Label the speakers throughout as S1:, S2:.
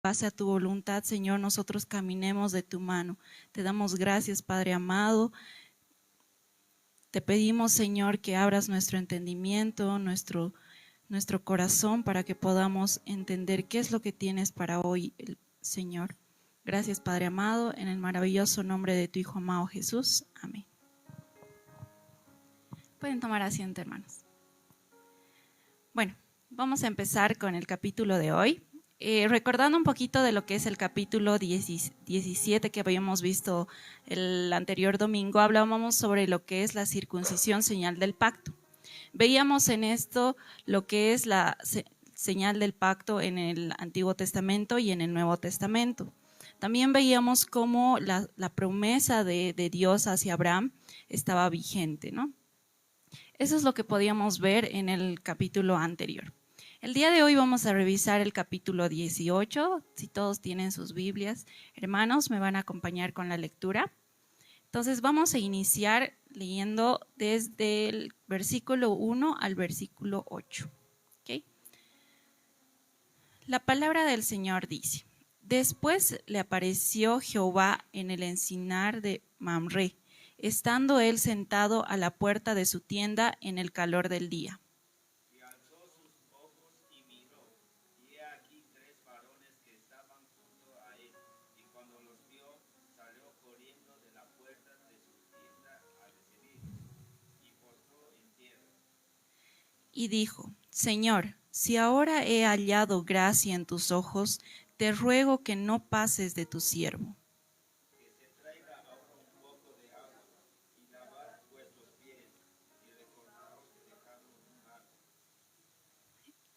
S1: base a tu voluntad, Señor, nosotros caminemos de tu mano. Te damos gracias, Padre amado. Te pedimos, Señor, que abras nuestro entendimiento, nuestro corazón, para que podamos entender qué es lo que tienes para hoy, Señor. Gracias, Padre amado, en el maravilloso nombre de tu Hijo amado Jesús. Amén. Pueden tomar asiento, hermanos. Bueno, vamos a empezar con el capítulo de hoy. Recordando un poquito de lo que es el capítulo 17 que habíamos visto el anterior domingo, hablábamos sobre lo que es la circuncisión, señal del pacto. Veíamos en esto lo que es la señal del pacto en el Antiguo Testamento y en el Nuevo Testamento. También veíamos cómo la promesa de Dios hacia Abraham estaba vigente, ¿no? Eso es lo que podíamos ver en el capítulo anterior. El día de hoy vamos a revisar el capítulo 18. Si todos tienen sus Biblias, hermanos, me van a acompañar con la lectura. Entonces vamos a iniciar leyendo desde el versículo 1 al versículo 8. ¿Okay? La palabra del Señor dice: Después le apareció Jehová en el encinar de Mamre, estando él sentado a la puerta de su tienda en el calor del día.
S2: Y alzó sus ojos y miró, y he aquí 3 varones que estaban junto a él, y cuando los vio, salió corriendo de la puerta de su tienda a recibirlos, y postró en tierra.
S1: Y dijo: Señor, si ahora he hallado gracia en tus ojos, te ruego que no pases de tu siervo.
S2: Que se traiga ahora un poco de agua, y lavad vuestros pies, y recordaos de dejarlo un rato.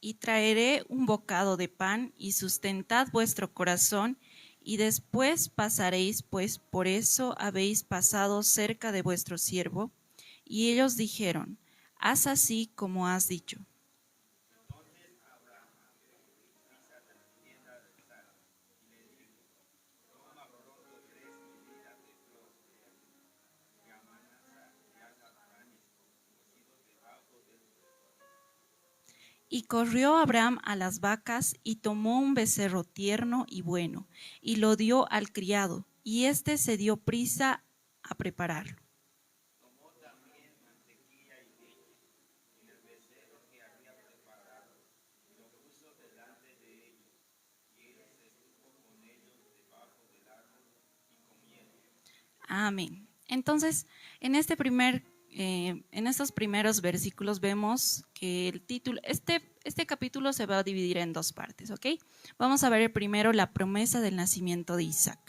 S1: Y traeré un bocado de pan, y sustentad vuestro corazón, y después pasaréis, pues por eso habéis pasado cerca de vuestro siervo. Y ellos dijeron: Haz así como has dicho.
S2: Entonces Abraham abrió prisa de la tienda de Sara, y le dijo: Toma pronto 3 medidas de flor de harina, y amasa y haz panes cocidos debajo del fuego.
S1: Y corrió Abraham a las vacas, y tomó un becerro tierno y bueno, y lo dio al criado, y éste se dio prisa a prepararlo.
S2: Tomó también mantequilla y leche, y el becerro que había preparado, y lo puso delante de ellos, y él se estuvo con ellos debajo del árbol, y comieron.
S1: Amén. Entonces, en estos primeros versículos vemos que el título, este capítulo se va a dividir en 2 partes, ¿ok? Vamos a ver primero la promesa del nacimiento de Isaac.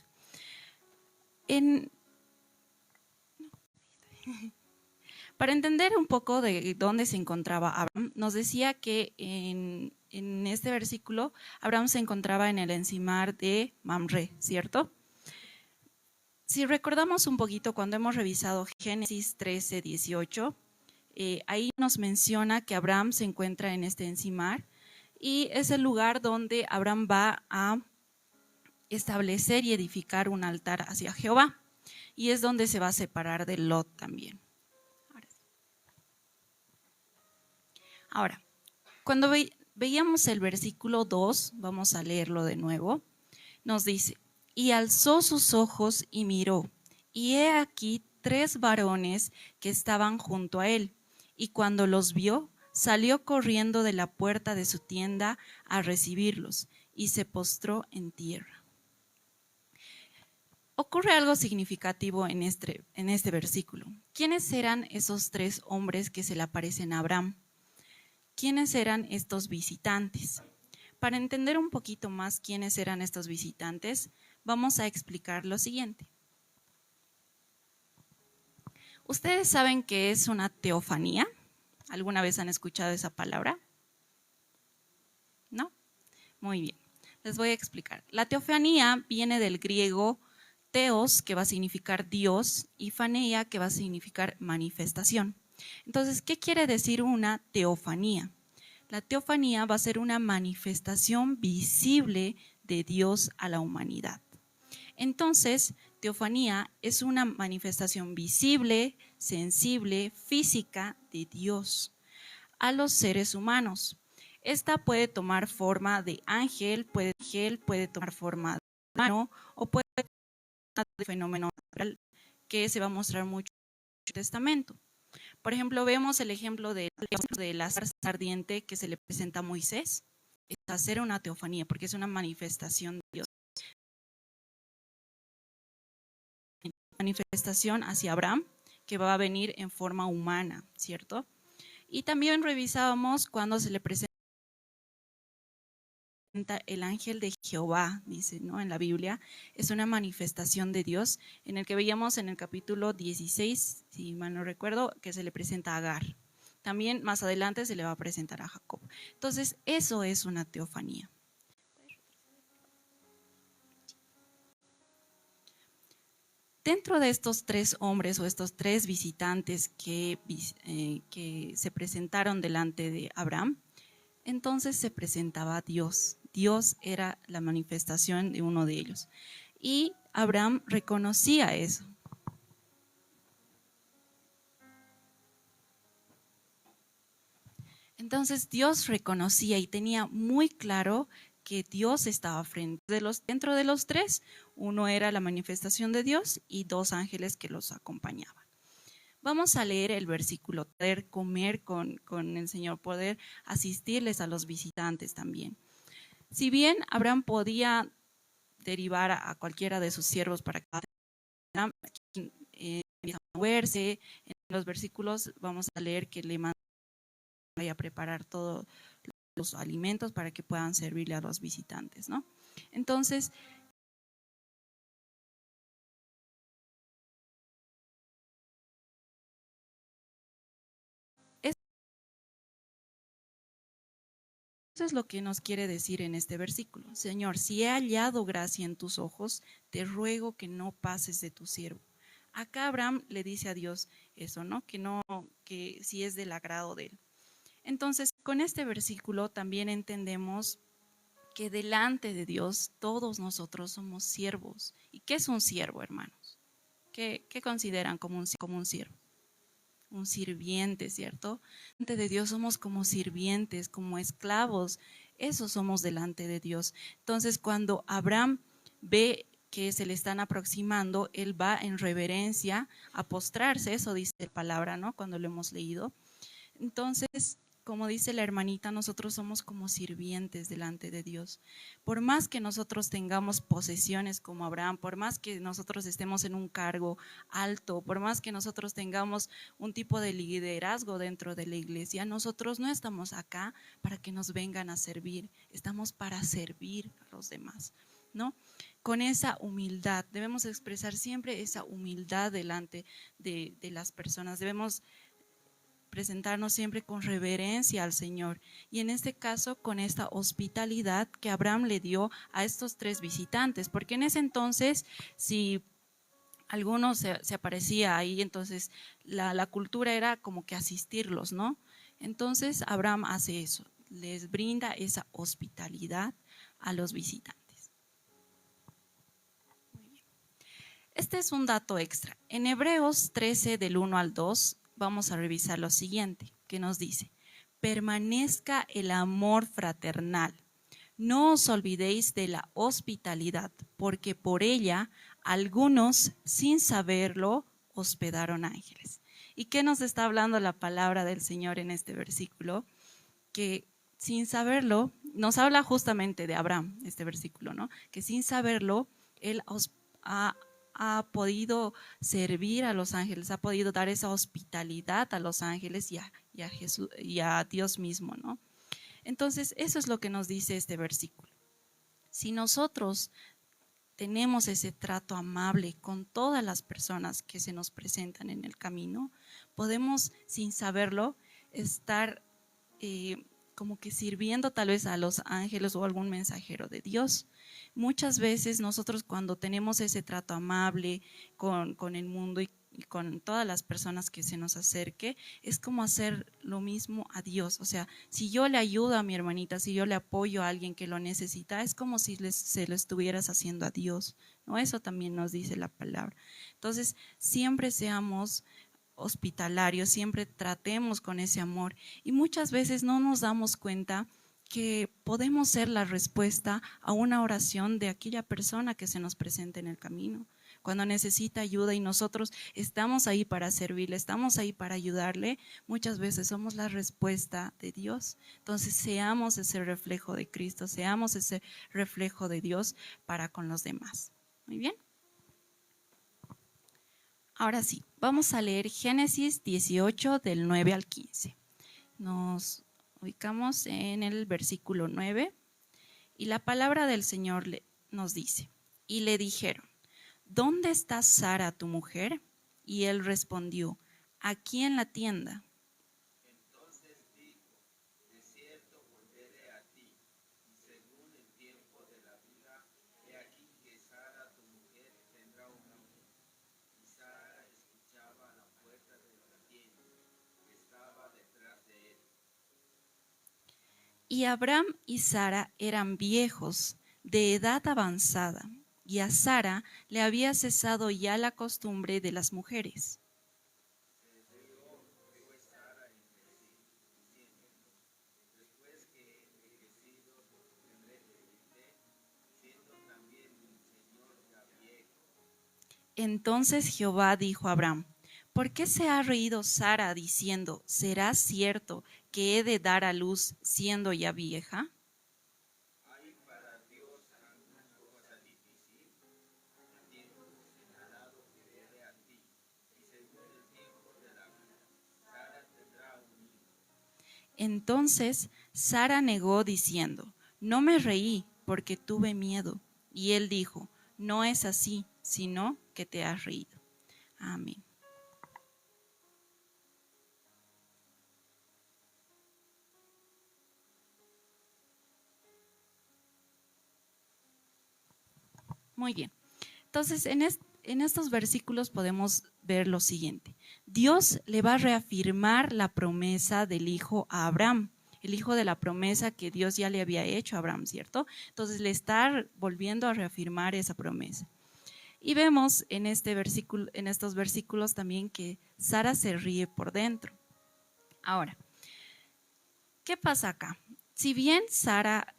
S1: Para entender un poco de dónde se encontraba Abraham, nos decía que en este versículo Abraham se encontraba en el encinar de Mamre, ¿cierto? Si recordamos un poquito cuando hemos revisado Génesis 13, 18, ahí nos menciona que Abraham se encuentra en este encinar y es el lugar donde Abraham va a establecer y edificar un altar hacia Jehová, y es donde se va a separar de Lot también. Ahora, cuando veíamos el versículo 2, vamos a leerlo de nuevo, nos dice: Y alzó sus ojos y miró, y he aquí 3 varones que estaban junto a él, y cuando los vio, salió corriendo de la puerta de su tienda a recibirlos, y se postró en tierra. Ocurre algo significativo en este versículo. ¿Quiénes eran esos 3 hombres que se le aparecen a Abraham? ¿Quiénes eran estos visitantes? Para entender un poquito más quiénes eran estos visitantes, vamos a explicar lo siguiente. ¿Ustedes saben qué es una teofanía? ¿Alguna vez han escuchado esa palabra? ¿No? Muy bien, les voy a explicar. La teofanía viene del griego teos, que va a significar Dios, y faneia, que va a significar manifestación. Entonces, ¿qué quiere decir una teofanía? La teofanía va a ser una manifestación visible de Dios a la humanidad. Entonces, teofanía es una manifestación visible, sensible, física de Dios a los seres humanos. Esta puede tomar forma de ángel, puede tomar forma de humano o puede tomar de fenómeno natural que se va a mostrar mucho en el Testamento. Por ejemplo, vemos el ejemplo de la zarza ardiente que se le presenta a Moisés. Es hacer una teofanía porque es una manifestación de Dios. Manifestación hacia Abraham que va a venir en forma humana, ¿cierto? Y también revisábamos cuando se le presenta el ángel de Jehová, dice, ¿no? En la Biblia, es una manifestación de Dios, en el que veíamos en el capítulo 16, si mal no recuerdo, que se le presenta a Agar. También más adelante se le va a presentar a Jacob. Entonces, eso es una teofanía. Dentro de estos tres hombres o estos tres visitantes que se presentaron delante de Abraham, entonces se presentaba a Dios. Dios era la manifestación de uno de ellos. Y Abraham reconocía eso. Entonces Dios reconocía y tenía muy claro que Dios estaba dentro de los tres. Uno era la manifestación de Dios y dos ángeles que los acompañaban. Vamos a leer el versículo, poder comer con el Señor, poder asistirles a los visitantes también. Si bien Abraham podía derivar a cualquiera de sus siervos para que empiece a moverse, en los versículos vamos a leer que le manda a preparar todos los alimentos para que puedan servirle a los visitantes, ¿no? Entonces, eso es lo que nos quiere decir en este versículo. Señor, si he hallado gracia en tus ojos, te ruego que no pases de tu siervo. Acá Abraham le dice a Dios eso, ¿no? Que si es del agrado de él. Entonces, con este versículo también entendemos que delante de Dios todos nosotros somos siervos. ¿Y qué es un siervo, hermanos? ¿Qué consideran como un siervo? Un sirviente, ¿cierto? Delante de Dios somos como sirvientes, como esclavos. Eso somos delante de Dios. Entonces, cuando Abraham ve que se le están aproximando, él va en reverencia a postrarse, eso dice la palabra, ¿no? Cuando lo hemos leído. Entonces, como dice la hermanita, nosotros somos como sirvientes delante de Dios. Por más que nosotros tengamos posesiones como Abraham, por más que nosotros estemos en un cargo alto, por más que nosotros tengamos un tipo de liderazgo dentro de la iglesia, nosotros no estamos acá para que nos vengan a servir, estamos para servir a los demás, ¿no? Con esa humildad, debemos expresar siempre esa humildad delante de las personas, debemos presentarnos siempre con reverencia al Señor y en este caso con esta hospitalidad que Abraham le dio a estos tres visitantes, porque en ese entonces si alguno se aparecía ahí, entonces la cultura era como que asistirlos, ¿no? Entonces Abraham hace eso, les brinda esa hospitalidad a los visitantes. Muy bien. Este es un dato extra. En Hebreos 13 del 1 al 2 vamos a revisar lo siguiente, que nos dice: permanezca el amor fraternal. No os olvidéis de la hospitalidad, porque por ella algunos, sin saberlo, hospedaron ángeles. ¿Y qué nos está hablando la palabra del Señor en este versículo? Que sin saberlo, nos habla justamente de Abraham, este versículo, ¿no? Que sin saberlo, él ha podido servir a los ángeles, ha podido dar esa hospitalidad a los ángeles y a Jesús y a Dios mismo, ¿no? Entonces, eso es lo que nos dice este versículo. Si nosotros tenemos ese trato amable con todas las personas que se nos presentan en el camino, podemos, sin saberlo, estar como que sirviendo tal vez a los ángeles o algún mensajero de Dios. Muchas veces nosotros cuando tenemos ese trato amable con el mundo y con todas las personas que se nos acerque, es como hacer lo mismo a Dios. O sea, si yo le ayudo a mi hermanita, si yo le apoyo a alguien que lo necesita, es como si se lo estuvieras haciendo a Dios, ¿no? Eso también nos dice la palabra. Entonces, siempre seamos hospitalarios, siempre tratemos con ese amor y muchas veces no nos damos cuenta que podemos ser la respuesta a una oración de aquella persona que se nos presenta en el camino, cuando necesita ayuda y nosotros estamos ahí para servirle, estamos ahí para ayudarle. Muchas veces somos la respuesta de Dios. Entonces seamos ese reflejo de Cristo, seamos ese reflejo de Dios para con los demás. Muy bien. Ahora sí, vamos a leer Génesis 18 del 9 al 15. Nos ubicamos en el versículo 9 y la palabra del Señor nos dice: y le dijeron, ¿dónde está Sara tu mujer? Y él respondió, aquí en la tienda.
S2: Entonces dijo, de cierto volveré a ti, y según el tiempo de la vida, he aquí que Sara tu mujer tendrá un hijo. Y Sara escuchaba a la puerta de la tienda, que estaba detrás de él.
S1: Y Abraham y Sara eran viejos, de edad avanzada, y a Sara le había cesado ya la costumbre de las mujeres. Entonces Jehová dijo a Abraham, ¿por qué se ha reído Sara diciendo, ¿será cierto que he de dar a luz siendo ya vieja?
S2: ¿Hay para Dios alguna cosa difícil? El tiempo señalado volveré a ti, y según el tiempo de la vida, Sara tendrá un hijo.
S1: Entonces Sara negó diciendo, no me reí porque tuve miedo. Y él dijo, no es así, sino que te has reído. Amén. Muy bien. Entonces, en estos versículos podemos ver lo siguiente. Dios le va a reafirmar la promesa del hijo a Abraham, el hijo de la promesa que Dios ya le había hecho a Abraham, ¿cierto? Entonces le está volviendo a reafirmar esa promesa. Y vemos en estos versículos también que Sara se ríe por dentro. Ahora, ¿qué pasa acá? Si bien Sara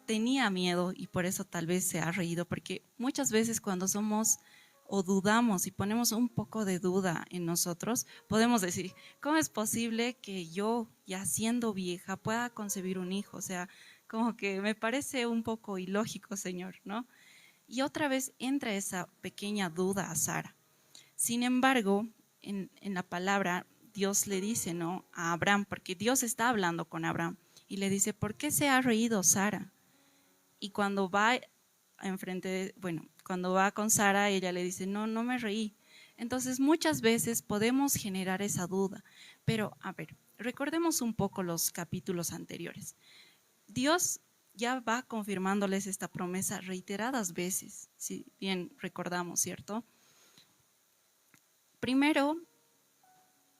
S1: tenía miedo y por eso tal vez se ha reído, porque muchas veces cuando somos o dudamos y ponemos un poco de duda en nosotros, podemos decir, ¿cómo es posible que yo, ya siendo vieja, pueda concebir un hijo? O sea, como que me parece un poco ilógico, Señor, ¿no? Y otra vez entra esa pequeña duda a Sara. Sin embargo, en la palabra, Dios le dice, ¿no?, a Abraham, porque Dios está hablando con Abraham, y le dice, ¿por qué se ha reído Sara? Y cuando va cuando va con Sara, ella le dice, no, no me reí. Entonces muchas veces podemos generar esa duda, pero a ver, recordemos un poco los capítulos anteriores. Dios ya va confirmándoles esta promesa reiteradas veces, si bien recordamos, ¿cierto? Primero,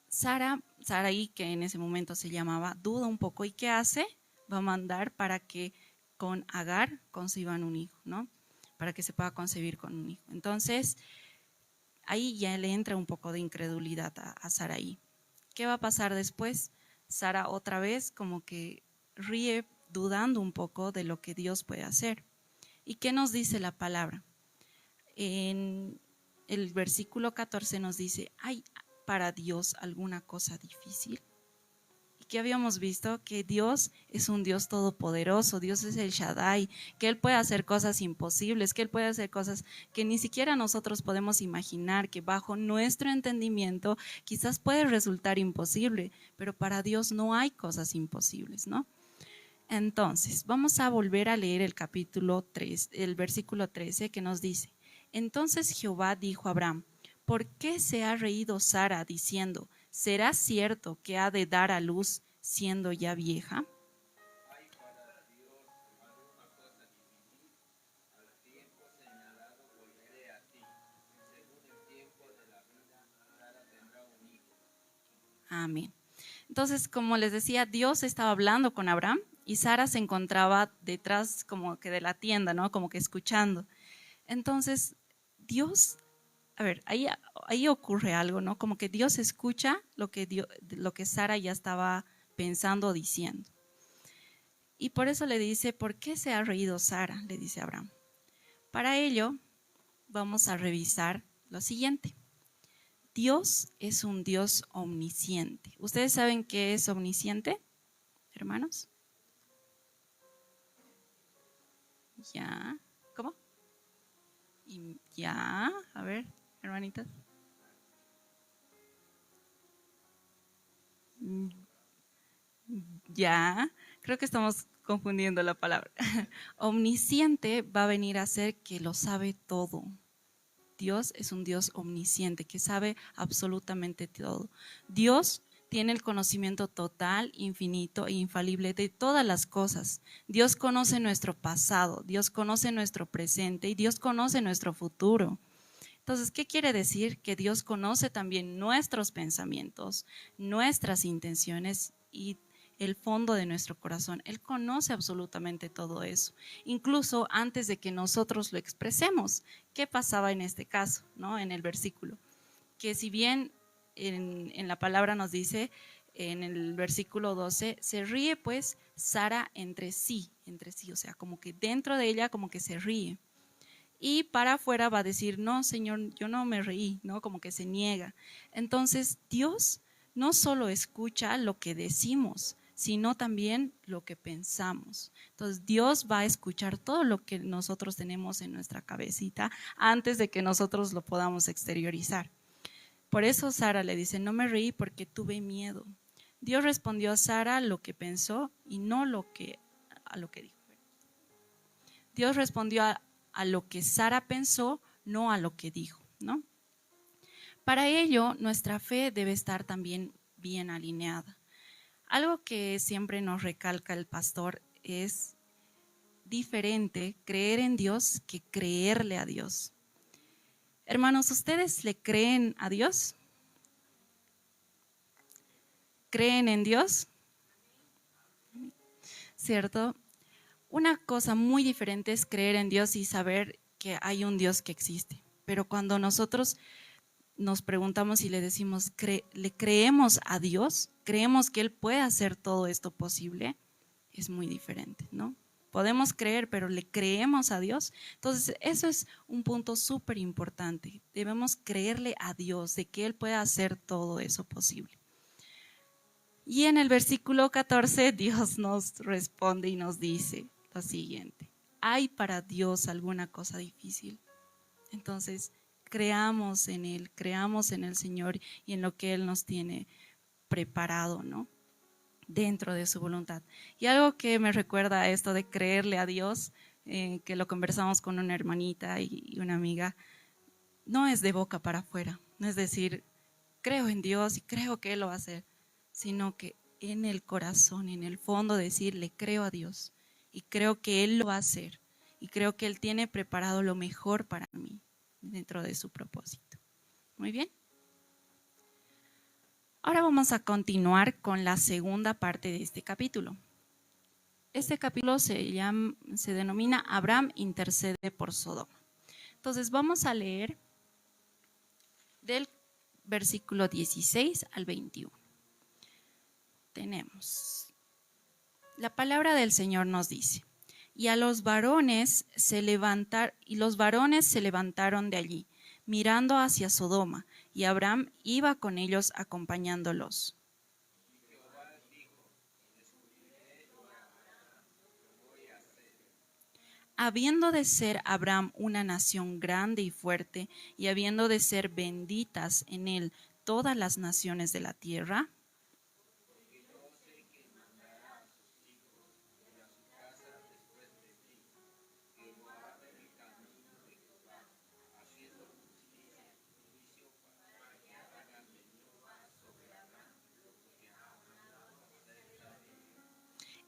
S1: Sarai, que en ese momento se llamaba, duda un poco, ¿y qué hace? Va a mandar para que con Agar conciban un hijo, ¿no? Para que se pueda concebir con un hijo. Entonces, ahí ya le entra un poco de incredulidad a Sarai. ¿Qué va a pasar después? Sara otra vez como que ríe dudando un poco de lo que Dios puede hacer. ¿Y qué nos dice la palabra? En el versículo 14 nos dice, ¿hay para Dios alguna cosa difícil? Y que habíamos visto que Dios es un Dios todopoderoso, Dios es el Shaddai, que Él puede hacer cosas imposibles, que Él puede hacer cosas que ni siquiera nosotros podemos imaginar, que bajo nuestro entendimiento quizás puede resultar imposible, pero para Dios no hay cosas imposibles, ¿no? Entonces, vamos a volver a leer el capítulo 3, el versículo 13 que nos dice, entonces Jehová dijo a Abraham, ¿por qué se ha reído Sara diciendo, ¿será cierto que ha de dar a luz siendo ya vieja?
S2: ¿Hay para Dios alguna cosa difícil? Al tiempo señalado volveré a ti, y según el tiempo de la vida, Sara tendrá un hijo.
S1: Amén. Entonces, como les decía, Dios estaba hablando con Abraham y Sara se encontraba detrás como que de la tienda, ¿no? Como que escuchando. Entonces, Dios, a ver, ahí ocurre algo, ¿no? Como que Dios escucha lo que Sara ya estaba pensando o diciendo. Y por eso le dice, ¿por qué se ha reído Sara? Le dice Abraham. Para ello, vamos a revisar lo siguiente. Dios es un Dios omnisciente. ¿Ustedes saben qué es omnisciente, hermanos? Ya. ¿Cómo? Ya. A ver, hermanitas. Ya. Creo que estamos confundiendo la palabra. Omnisciente va a venir a ser que lo sabe todo. Dios es un Dios omnisciente que sabe absolutamente todo. Dios tiene el conocimiento total, infinito e infalible de todas las cosas. Dios conoce nuestro pasado, Dios conoce nuestro presente y Dios conoce nuestro futuro. Entonces, ¿qué quiere decir? Que Dios conoce también nuestros pensamientos, nuestras intenciones y el fondo de nuestro corazón. Él conoce absolutamente todo eso, incluso antes de que nosotros lo expresemos. ¿Qué pasaba en este caso, no? En el versículo, que si bien en la palabra nos dice, en el versículo 12, se ríe pues Sara entre sí, o sea, como que dentro de ella como que se ríe. Y para afuera va a decir, no, Señor, yo no me reí, ¿no? Como que se niega. Entonces, Dios no solo escucha lo que decimos, sino también lo que pensamos. Entonces, Dios va a escuchar todo lo que nosotros tenemos en nuestra cabecita antes de que nosotros lo podamos exteriorizar. Por eso Sara le dice, no me reí porque tuve miedo. Dios respondió a Sara lo que pensó y no a lo que dijo. Dios respondió a lo que Sara pensó, no a lo que dijo, ¿no? Para ello, nuestra fe debe estar también bien alineada. Algo que siempre nos recalca el pastor es diferente creer en Dios que creerle a Dios. Hermanos, ¿ustedes le creen a Dios? ¿Creen en Dios? ¿Cierto? Una cosa muy diferente es creer en Dios y saber que hay un Dios que existe. Pero cuando nosotros nos preguntamos y le decimos, ¿le creemos a Dios? ¿Creemos que Él puede hacer todo esto posible? Es muy diferente, ¿no? Podemos creer, pero ¿le creemos a Dios? Entonces, eso es un punto súper importante. Debemos creerle a Dios de que Él puede hacer todo eso posible. Y en el versículo 14, Dios nos responde y nos dice lo siguiente: ¿hay para Dios alguna cosa difícil? Entonces, creamos en Él, creamos en el Señor y en lo que Él nos tiene preparado, ¿no? Dentro de su voluntad. Y algo que me recuerda a esto de creerle a Dios, que lo conversamos con una hermanita y una amiga, no es de boca para afuera, no es decir, creo en Dios y creo que Él lo va a hacer, sino que en el corazón, en el fondo, decir, le creo a Dios y creo que Él lo va a hacer y creo que Él tiene preparado lo mejor para mí dentro de su propósito. Muy bien. Ahora vamos a continuar con la segunda parte de este capítulo. Este capítulo se denomina Abraham intercede por Sodoma. Entonces vamos a leer del versículo 16 al 21. Tenemos, la palabra del Señor nos dice: y a los varones los varones se levantaron de allí, mirando hacia Sodoma, y Abraham iba con ellos acompañándolos. Habiendo de ser Abraham una nación grande y fuerte, y habiendo de ser benditas en él todas las naciones de la tierra,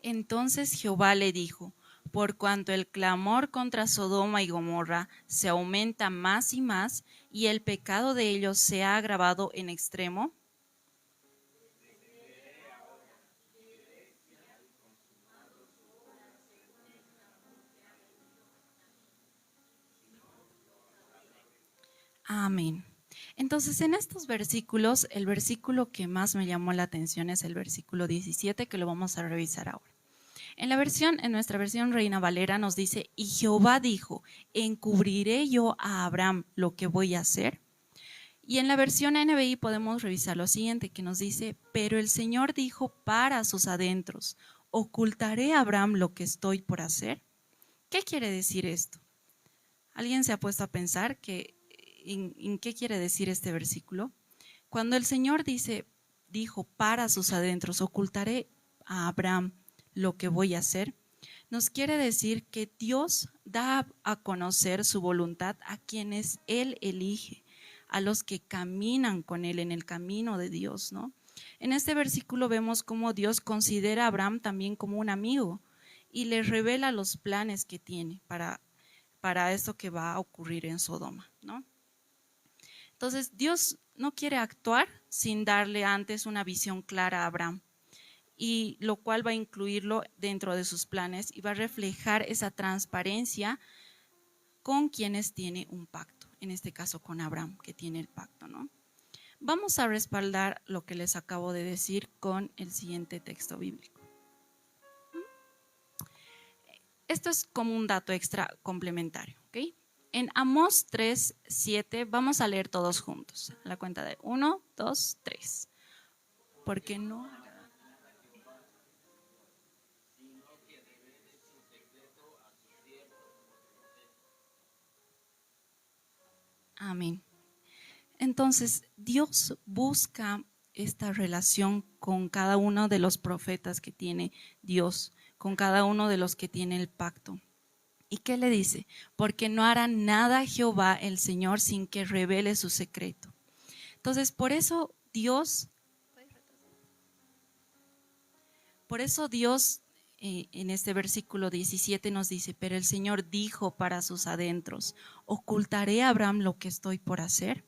S1: entonces Jehová le dijo: por cuanto el clamor contra Sodoma y Gomorra se aumenta más y más, y el pecado de ellos se ha agravado en extremo, amén. Entonces, en estos versículos, el versículo que más me llamó la atención es el versículo 17, que lo vamos a revisar ahora. En nuestra versión Reina Valera nos dice, y Jehová dijo, ¿encubriré yo a Abraham lo que voy a hacer? Y en la versión NBI podemos revisar lo siguiente, que nos dice, pero el Señor dijo para sus adentros, ¿ocultaré a Abraham lo que estoy por hacer? ¿Qué quiere decir esto? ¿Alguien se ha puesto a pensar en qué quiere decir este versículo? Cuando el Señor dijo para sus adentros, ocultaré a Abraham lo que voy a hacer, nos quiere decir que Dios da a conocer su voluntad a quienes Él elige, a los que caminan con Él en el camino de Dios, ¿no? En este versículo vemos cómo Dios considera a Abraham también como un amigo y le revela los planes que tiene para esto que va a ocurrir en Sodoma, ¿no? Entonces, Dios no quiere actuar sin darle antes una visión clara a Abraham, y lo cual va a incluirlo dentro de sus planes y va a reflejar esa transparencia con quienes tiene un pacto, en este caso con Abraham, que tiene el pacto, ¿no? Vamos a respaldar lo que les acabo de decir con el siguiente texto bíblico. Esto es como un dato extra complementario, ¿ok? En Amós 3:7 vamos a leer todos juntos, a la cuenta de 1, 2, 3. Porque no... Amén. Entonces, Dios busca esta relación con cada uno de los profetas que tiene Dios, con cada uno de los que tiene el pacto. ¿Y qué le dice? Porque no hará nada Jehová el Señor sin que revele su secreto. Entonces, por eso Dios en este versículo 17 nos dice, pero el Señor dijo para sus adentros, ¿ocultaré a Abraham lo que estoy por hacer?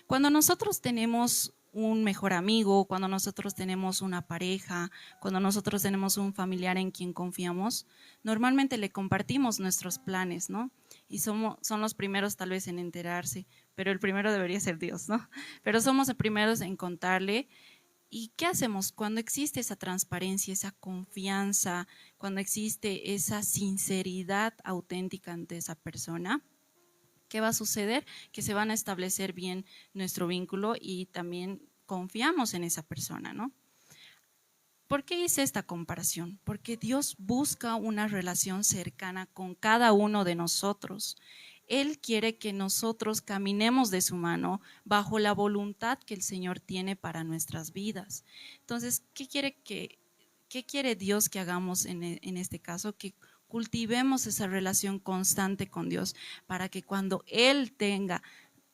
S1: Cuando nosotros tenemos un mejor amigo, cuando nosotros tenemos una pareja, cuando nosotros tenemos un familiar en quien confiamos, normalmente le compartimos nuestros planes, ¿no? Y son los primeros tal vez en enterarse, pero el primero debería ser Dios, ¿no? Pero somos los primeros en contarle. ¿Y qué hacemos cuando existe esa transparencia, esa confianza, cuando existe esa sinceridad auténtica ante esa persona? ¿Qué va a suceder? Que se van a establecer bien nuestro vínculo y también confiamos en esa persona, ¿no? ¿Por qué hice esta comparación? Porque Dios busca una relación cercana con cada uno de nosotros. Él quiere que nosotros caminemos de su mano bajo la voluntad que el Señor tiene para nuestras vidas. Entonces, ¿qué quiere Dios que hagamos en este caso? Que cultivemos esa relación constante con Dios para que cuando Él tenga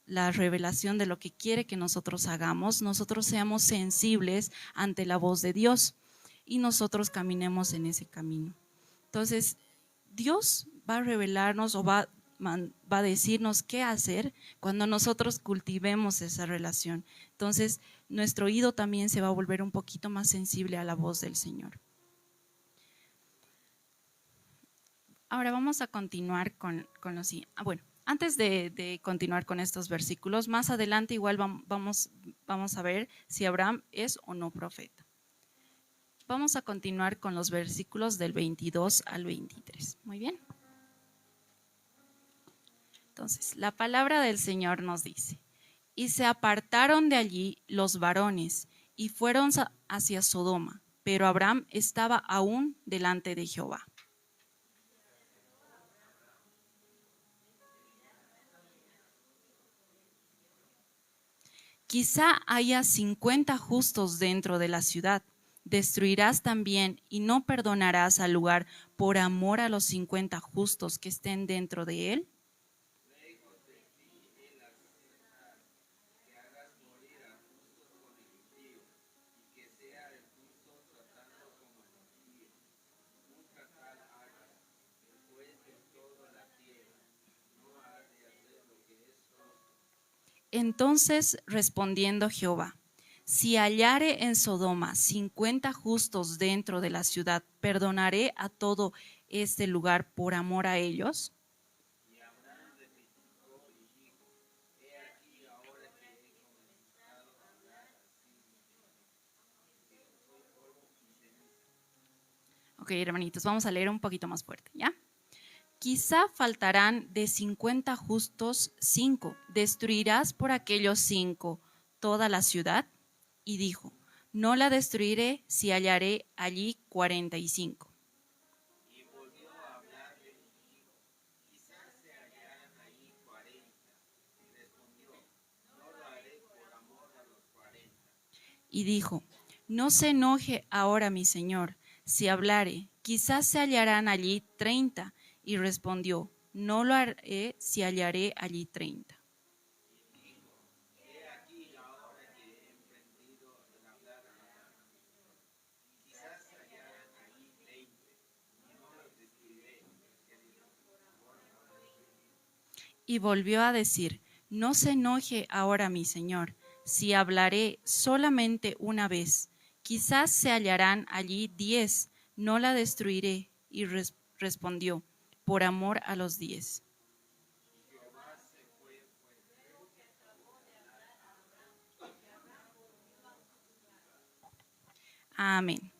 S1: la revelación de lo que quiere que nosotros hagamos, nosotros seamos sensibles ante la voz de Dios y nosotros caminemos en ese camino. Entonces, Dios va a revelarnos o va a decirnos qué hacer cuando nosotros cultivemos esa relación. Entonces, nuestro oído también se va a volver un poquito más sensible a la voz del Señor. Ahora vamos a continuar con los siguiente. Bueno, antes de continuar con estos versículos, más adelante igual vamos a ver si Abraham es o no profeta. Vamos a continuar con los versículos del 22 al 23. Muy bien. Entonces, la palabra del Señor nos dice, y se apartaron de allí los varones y fueron hacia Sodoma, pero Abraham estaba aún delante de Jehová. Quizá haya 50 justos dentro de la ciudad. Destruirás también y no perdonarás al lugar por amor a los 50 justos que estén dentro de él. Entonces respondiendo Jehová, si hallare en Sodoma 50 justos dentro de la ciudad, ¿perdonaré a todo este lugar por amor a ellos? Ok, hermanitos, vamos a leer un poquito más fuerte, ¿ya? Quizá faltarán de 50 justos 5. ¿Destruirás por aquellos 5 toda la ciudad? Y dijo, no la destruiré si hallaré allí 45.
S2: Y volvió a hablarle y dijo, quizás se hallarán allí 40. Y respondió, no lo haré por amor a los 40.
S1: Y dijo, no se enoje ahora mi señor, si hablare, quizás se hallarán allí 30. Y respondió, no lo haré si hallaré allí 30.
S2: Y dijo, he aquí ahora que he emprendido el hablar a Abraham, quizás se hallarán allí 20, y no los destruiré. Que dijo,
S1: Y volvió a decir, no se enoje ahora mi señor, si hablaré solamente una vez, quizás se hallarán allí 10, no la destruiré. Y respondió, por amor a los 10. Amén.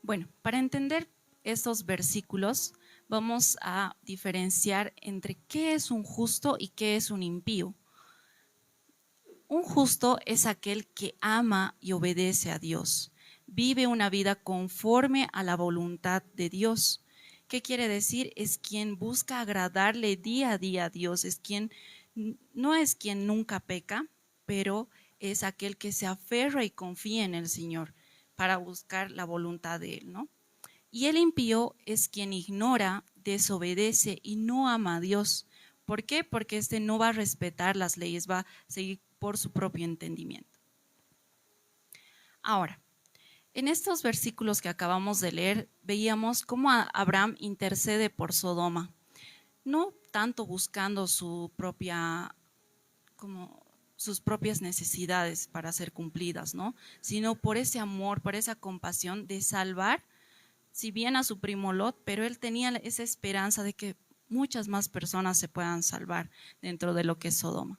S1: Bueno, para entender estos versículos, vamos a diferenciar entre qué es un justo y qué es un impío. Un justo es aquel que ama y obedece a Dios, vive una vida conforme a la voluntad de Dios. ¿Qué quiere decir? Es quien busca agradarle día a día a Dios, no es quien nunca peca, pero es aquel que se aferra y confía en el Señor para buscar la voluntad de Él, ¿no? Y el impío es quien ignora, desobedece y no ama a Dios. ¿Por qué? Porque este no va a respetar las leyes, va a seguir por su propio entendimiento. Ahora, en estos versículos que acabamos de leer, veíamos cómo Abraham intercede por Sodoma, no tanto buscando sus propias necesidades para ser cumplidas, ¿no? Sino por ese amor, por esa compasión de salvar, si bien a su primo Lot, pero él tenía esa esperanza de que muchas más personas se puedan salvar dentro de lo que es Sodoma.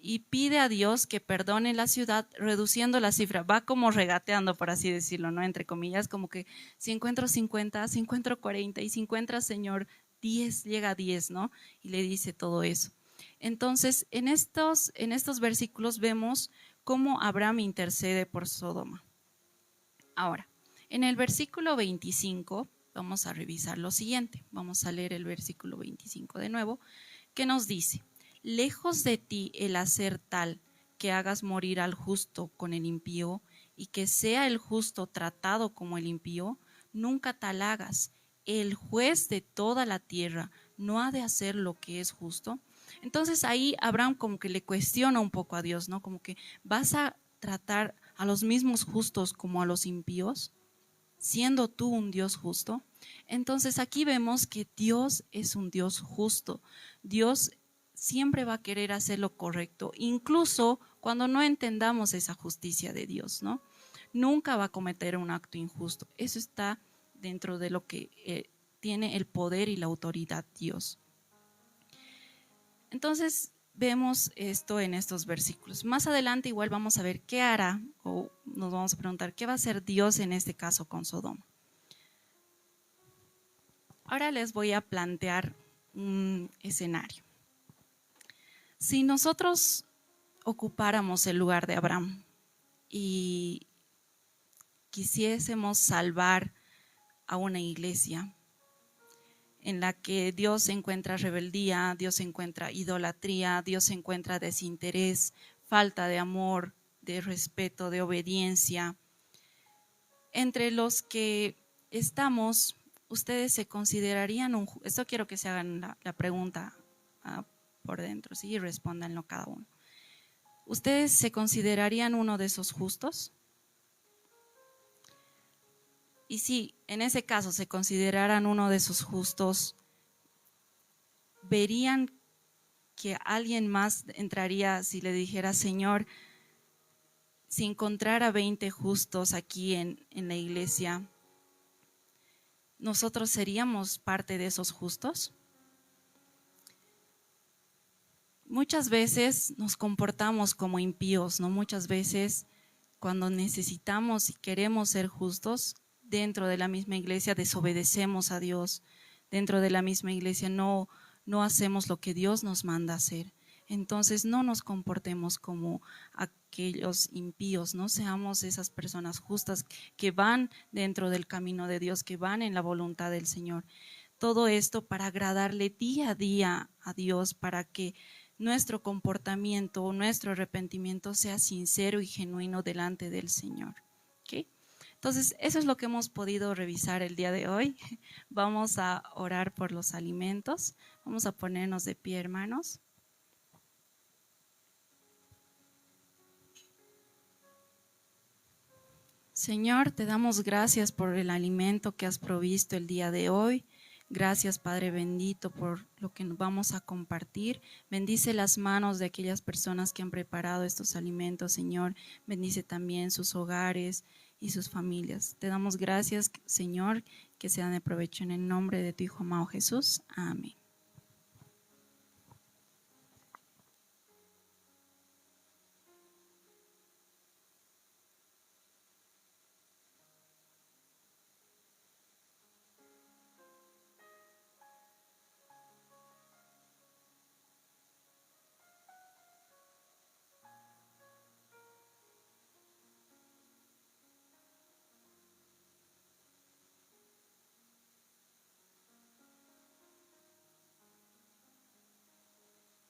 S1: Y pide a Dios que perdone la ciudad reduciendo la cifra. Va como regateando, por así decirlo, ¿no? Entre comillas, como que si encuentro 50, si encuentro 40 y si encuentras, Señor, 10, llega a 10, ¿no? Y le dice todo eso. Entonces, en estos versículos vemos cómo Abraham intercede por Sodoma. Ahora, en el versículo 25 vamos a revisar lo siguiente. Vamos a leer el versículo 25 de nuevo, que nos dice, lejos de ti el hacer tal que hagas morir al justo con el impío y que sea el justo tratado como el impío, nunca tal hagas. El juez de toda la tierra no ha de hacer lo que es justo. Entonces ahí Abraham como que le cuestiona un poco a Dios, ¿no? Como que vas a tratar a los mismos justos como a los impíos, siendo tú un Dios justo. Entonces aquí vemos que Dios es un Dios justo. Dios siempre va a querer hacer lo correcto, incluso cuando no entendamos esa justicia de Dios, ¿no? Nunca va a cometer un acto injusto. Eso está dentro de lo que tiene el poder y la autoridad Dios. Entonces, vemos esto en estos versículos. Más adelante igual vamos a ver qué hará, o nos vamos a preguntar qué va a hacer Dios en este caso con Sodoma. Ahora les voy a plantear un escenario. Si nosotros ocupáramos el lugar de Abraham y quisiésemos salvar a una iglesia en la que Dios encuentra rebeldía, Dios encuentra idolatría, Dios encuentra desinterés, falta de amor, de respeto, de obediencia. Entre los que estamos, ustedes se considerarían esto quiero que se hagan la pregunta por dentro, ¿sí? Y respóndanlo cada uno. ¿Ustedes se considerarían uno de esos justos? Y si en ese caso se consideraran uno de esos justos, ¿verían que alguien más entraría si le dijera, Señor, si encontrara 20 justos aquí en la iglesia, nosotros seríamos parte de esos justos? Muchas veces nos comportamos como impíos, ¿no? Muchas veces cuando necesitamos y queremos ser justos, dentro de la misma iglesia desobedecemos a Dios, dentro de la misma iglesia no hacemos lo que Dios nos manda hacer. Entonces no nos comportemos como aquellos impíos, no seamos esas personas justas que van dentro del camino de Dios, que van en la voluntad del Señor. Todo esto para agradarle día a día a Dios, para que nuestro comportamiento, nuestro arrepentimiento sea sincero y genuino delante del Señor. ¿Okay? Entonces, eso es lo que hemos podido revisar el día de hoy. Vamos a orar por los alimentos. Vamos a ponernos de pie, hermanos. Señor, te damos gracias por el alimento que has provisto el día de hoy. Gracias, Padre bendito, por lo que nos vamos a compartir. Bendice las manos de aquellas personas que han preparado estos alimentos, Señor. Bendice también sus hogares y sus familias. Te damos gracias, Señor, que sean de provecho en el nombre de tu Hijo amado Jesús. Amén.